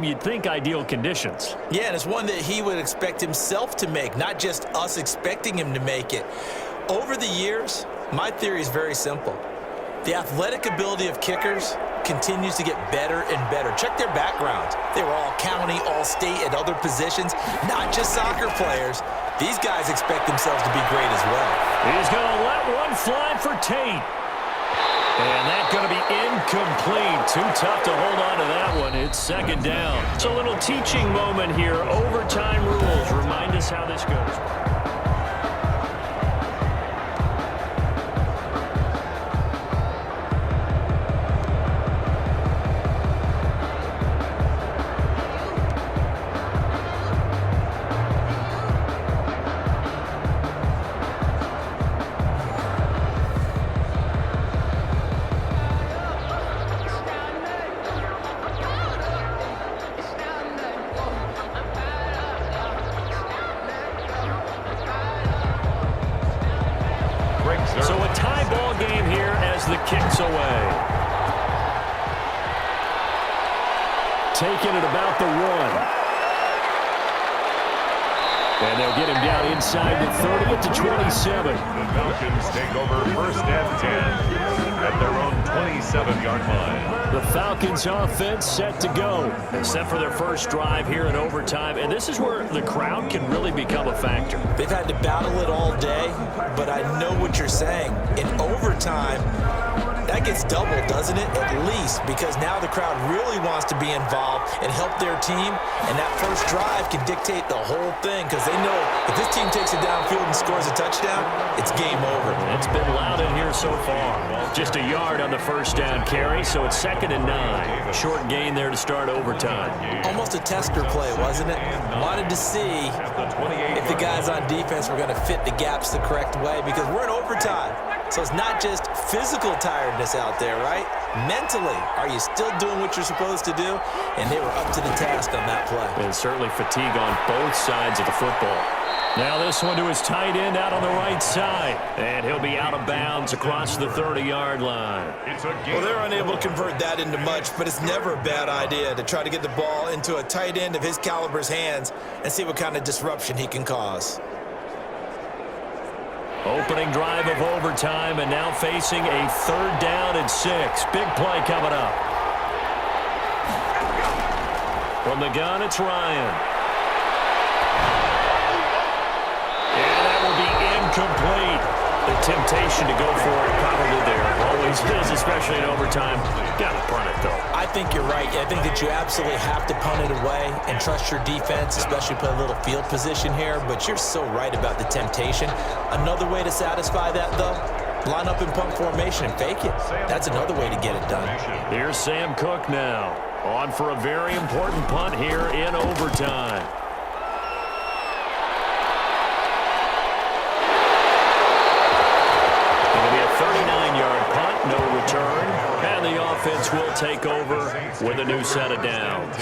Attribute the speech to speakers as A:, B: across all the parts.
A: You'd think ideal conditions.
B: Yeah, and it's one that he would expect himself to make, not just us expecting him to make it. Over the years, my theory is very simple. The athletic ability of kickers continues to get better and better. Check their backgrounds. They were all county, all state at other positions, not just soccer players. These guys expect themselves to be great as well.
A: He's going to let one fly for Tate. And that's going to be incomplete. Too tough to hold on to that one. It's second down. It's a little teaching moment here. Overtime rules. Remind us how this goes. So a tie ball game here as the kick's away. Taking it about the 1. And they'll get him down inside the 30 to 27.
C: The Falcons take over first and 10 at their own 27-yard line.
A: The Falcons offense set to go. Set for their first drive here in overtime. And this is where the crowd can really become a factor.
B: They've had to battle it all day, but I know what you're saying. In overtime, that gets doubled, doesn't it? At least, because now the crowd really wants to be involved and help their team, and that first drive can dictate the whole thing because they know if this team takes it downfield and scores a touchdown, it's game over.
A: It's been loud in here so far. Just a yard on the first down carry, so it's 2nd and 9. Short gain there to start overtime.
B: Almost a tester play, wasn't it? Wanted to see if the guys on defense were going to fit the gaps the correct way because we're in overtime. So it's not just physical tiredness out there, right? Mentally, are you still doing what you're supposed to do? And they were up to the task on that play.
A: And certainly fatigue on both sides of the football. Now this one to his tight end out on the right side. And he'll be out of bounds across the 30-yard line.
B: Well, they're unable to convert that into much, but it's never a bad idea to try to get the ball into a tight end of his caliber's hands and see what kind of disruption he can cause.
A: Opening drive of overtime, and now facing a 3rd down and 6. Big play coming up. From the gun, it's Ryan. And that will be incomplete. The temptation to go for it probably there. Always is, especially in overtime. Got to punt it, though.
B: I think you're right. I think that you absolutely have to punt it away and trust your defense, especially play a little field position here. But you're so right about the temptation. Another way to satisfy that, though, line up in punt formation and fake it. That's another way to get it done.
A: Here's Sam Cook now. On for a very important punt here in overtime. It'll be a 39-yard punt, no return. And the offense will take over with a new set of downs.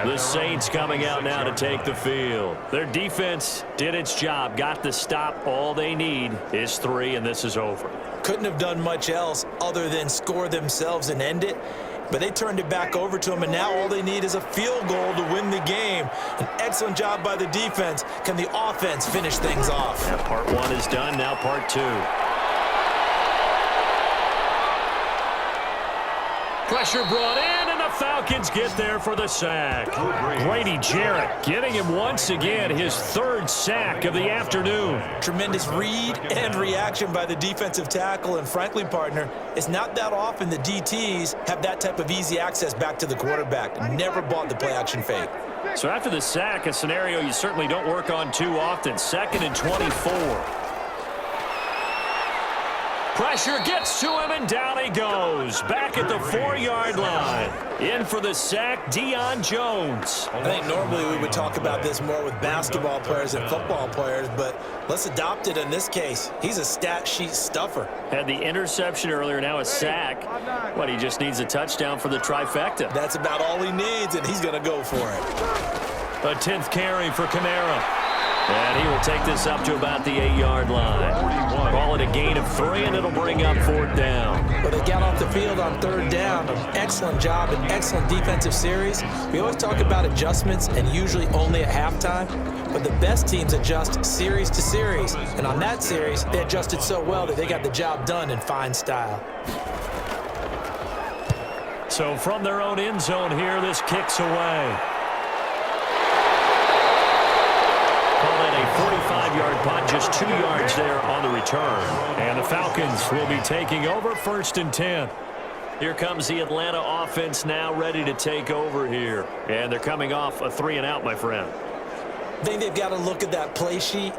A: The Saints coming out now to take the field. Their defense did its job, got the stop. All they need is 3, and this is over.
B: Couldn't have done much else other than score themselves and end it. But they turned it back over to them, and now all they need is a field goal to win the game. An excellent job by the defense. Can the offense finish things off?
A: Yeah, part 1 is done, now part 2. Pressure brought in, and the Falcons get there for the sack. Grady Jarrett giving him once again his 3rd sack of the afternoon.
B: Tremendous read and reaction by the defensive tackle, and frankly, partner, it's not that often the DTs have that type of easy access back to the quarterback. Never bought the play-action fake.
A: So after the sack, a scenario you certainly don't work on too often. 2nd and 24. Pressure gets to him, and down he goes. Back at the 4-yard line. In for the sack, Deion Jones.
B: I think normally we would talk about this more with basketball players and football players, but let's adopt it in this case. He's a stat sheet stuffer.
A: Had the interception earlier, now a sack. What, he just needs a touchdown for the trifecta.
B: That's about all he needs, and he's going to go for it.
A: A 10th carry for Kamara. And he will take this up to about the 8-yard line. Call it a gain of 3, and it'll bring up 4th down.
B: But they got off the field on 3rd down. An excellent job, an excellent defensive series. We always talk about adjustments, and usually only at halftime. But the best teams adjust series to series. And on that series, they adjusted so well that they got the job done in fine style.
A: So from their own end zone here, this kicks away. Call that a 45-yard punt, just 2 yards there on the return. And the Falcons will be taking over 1st and 10. Here comes the Atlanta offense now ready to take over here. And they're coming off a 3-and-out, my friend.
B: I think they've got to look at that play sheet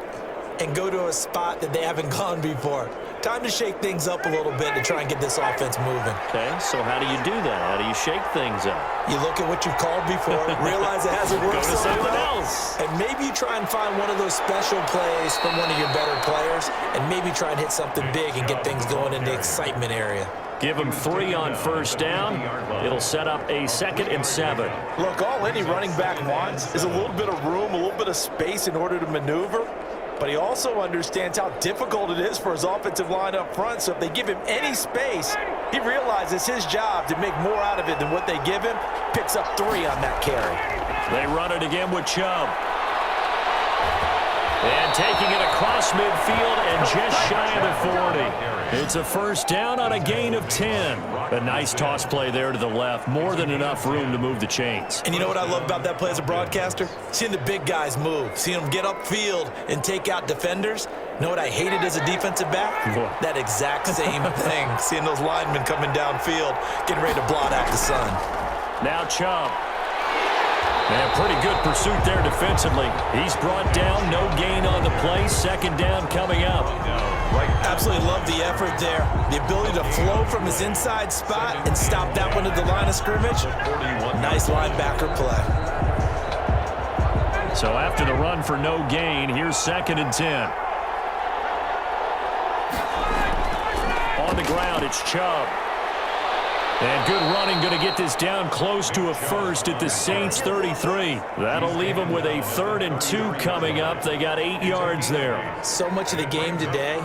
B: and go to a spot that they haven't gone before. Time to shake things up a little bit to try and get this offense moving.
A: Okay, so how do you do that? How do you shake things up?
B: You look at what you've called before, realize it hasn't worked
A: Go to
B: so
A: something
B: well,
A: else.
B: and maybe you try and find one of those special plays from one of your better players, and maybe try and hit something big and get things going in the excitement area.
A: Give them 3 on 1st down. It'll set up a 2nd and 7.
D: Look, all any running back wants is a little bit of room, a little bit of space in order to maneuver. But he also understands how difficult it is for his offensive line up front. So if they give him any space, he realizes his job to make more out of it than what they give him. Picks up 3 on that carry.
A: They run it again with Chubb. And taking it across midfield and just shy of the 40. It's a 1st down on a gain of 10. A nice toss play there to the left. More than enough room to move the chains.
B: And you know what I love about that play as a broadcaster? Seeing the big guys move. Seeing them get upfield and take out defenders. You know what I hated as a defensive back?
A: What?
B: That exact same thing. Seeing those linemen coming downfield, getting ready to blot out the sun.
A: Now Chubb. And pretty good pursuit there defensively. He's brought down, no gain on the play. 2nd down coming up.
B: Absolutely love the effort there. The ability to flow from his inside spot and stop that one at the line of scrimmage. Nice linebacker play.
A: So after the run for no gain, here's 2nd and 10. On the ground, it's Chubb. And good running, going to get this down close to a 1st at the Saints 33. That'll leave them with a 3rd and 2 coming up. They got 8 yards there.
B: So much of the game today,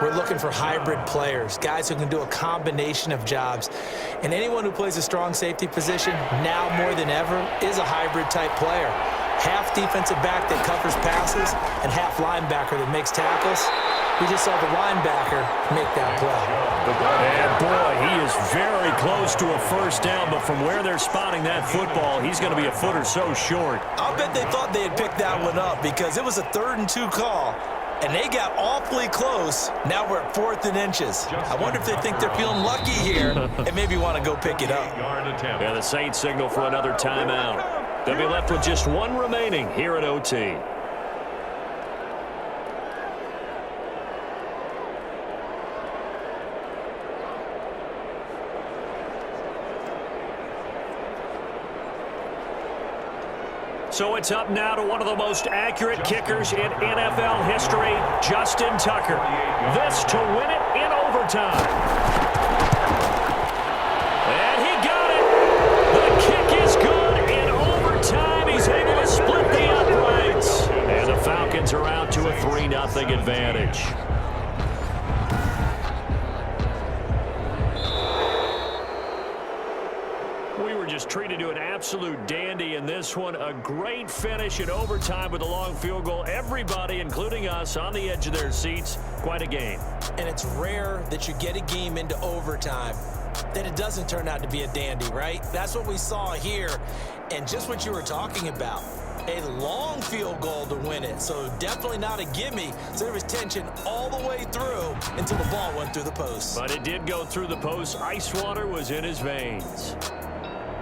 B: we're looking for hybrid players, guys who can do a combination of jobs. And anyone who plays a strong safety position, now more than ever, is a hybrid type player. Half defensive back that covers passes and half linebacker that makes tackles. We just saw the linebacker make that play.
A: And boy, he is very close to a 1st down, but from where they're spotting that football, he's going to be a foot or so short.
B: I'll bet they thought they had picked that one up because it was a 3rd and 2 call, and they got awfully close. Now we're at 4th and inches. I wonder if they think they're feeling lucky here and maybe want to go pick it up.
A: Yeah, the Saints signal for another timeout. They'll be left with just 1 remaining here at OT. So it's up now to one of the most accurate kickers in NFL history, Justin Tucker. This to win it in overtime. And he got it. The kick is good in overtime. He's able to split the uprights. And the Falcons are out to a 3-0 advantage. Treated to an absolute dandy in this one. A great finish in overtime with a long field goal. Everybody, including us, on the edge of their seats. Quite a game.
B: And it's rare that you get a game into overtime that it doesn't turn out to be a dandy, right? That's what we saw here. And just what you were talking about. A long field goal to win it. So definitely not a gimme. So there was tension all the way through until the ball went through the post.
A: But it did go through the post. Ice water was in his veins.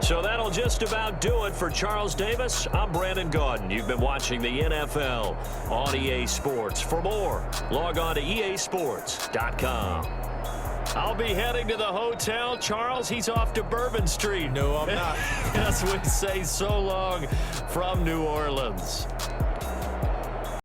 A: So that'll just about do it for Charles Davis. I'm Brandon Gaudin. You've been watching the NFL on EA Sports. For more, log on to easports.com. I'll be heading to the hotel. Charles, he's off to Bourbon Street.
B: No, I'm not.
A: Yes, we say so long from New Orleans.